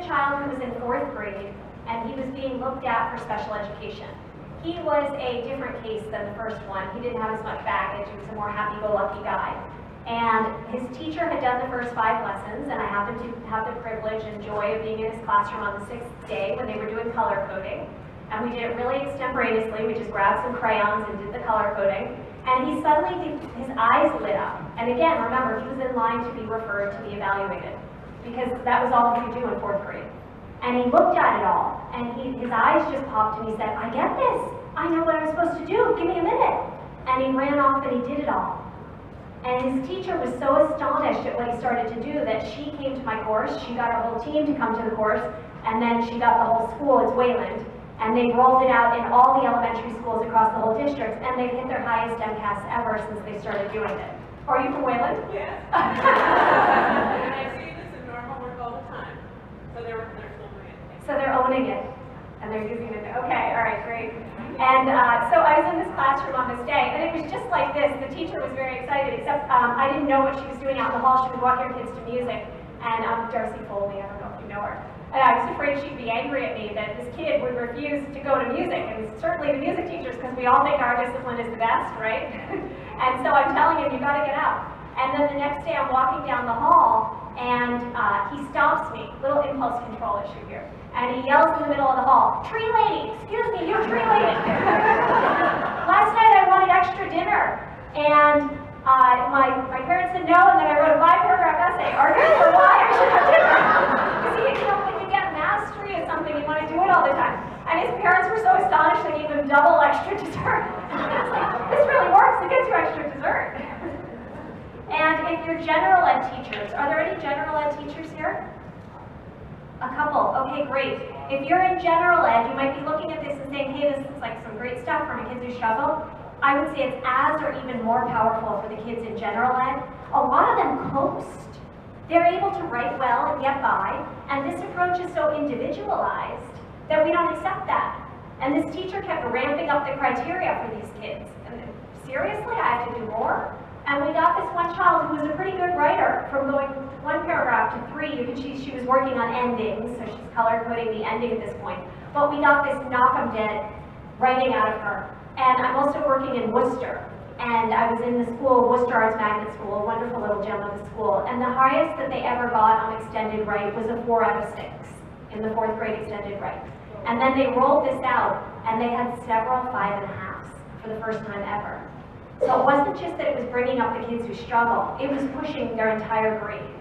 child who was in 4th grade, and he was being looked at for special education. He was a different case than the first one. He didn't have as much baggage. He was a more happy-go-lucky guy. And his teacher had done the first 5 lessons, and I happened to have the privilege and joy of being in his classroom on the 6th day when they were doing color coding. And we did it really extemporaneously. We just grabbed some crayons and did the color coding. And he suddenly, his eyes lit up. And again, remember, he was in line to be referred to be evaluated, because that was all he could do in 4th grade. And he looked at it all, and his eyes just popped, and he said, I get this. I know what I'm supposed to do. Give me a minute. And he ran off and he did it all. And his teacher was so astonished at what he started to do that she came to my course. She got our whole team to come to the course, and then she got the whole school. It's Wayland. And they rolled it out in all the elementary schools across the whole district, and they've hit their highest MCAS ever since they started doing it. Are you from Wayland? Yes. And I see this in normal work all the time. So they're still doing it. So they're owning it, and they're using it. Okay, all right, great. And so I was in this classroom on this day, and it was just like this. The teacher was very excited, except I didn't know what she was doing out in the hall. She was walking her kids to music, and Darcy Foley, I don't know if you know her. And I was afraid she'd be angry at me that this kid would refuse to go to music, and certainly the music teachers, because we all think our discipline is the best, right? And so I'm telling him, you gotta get out. And then the next day I'm walking down the hall, and he stops me, little impulse control issue here. And he yells in the middle of the hall, tree lady, excuse me, you tree lady. Last night I wanted extra dinner, and my parents said no, and then I wrote a 5-paragraph essay arguing for why I should have dinner. Because when you get mastery of something, you want to do it all the time. And his parents were so astonished they gave him double extra dessert. It's like, this really works, it gets you extra dessert. And if you're general ed teachers, are there any general ed teachers here? A couple, okay, great. If you're in general ed, you might be looking at this and saying, hey, this is like some great stuff for my kids who struggle. I would say it's as or even more powerful for the kids in general ed. A lot of them coast. They're able to write well and get by, and this approach is so individualized that we don't accept that. And this teacher kept ramping up the criteria for these kids. And seriously, I have to do more? And we got this one child who was a pretty good writer, from going 1 paragraph to 3. You can see she was working on endings, so she's color coding the ending at this point. But we got this knock 'em dead writing out of her. And I'm also working in Worcester. And I was in the school, Worcester Arts Magnet School, a wonderful little gem of a school. And the highest that they ever got on extended right was a 4 out of 6 in the 4th grade extended right. And then they rolled this out, and they had several 5.5s for the first time ever. So it wasn't just that it was bringing up the kids who struggle, it was pushing their entire grade.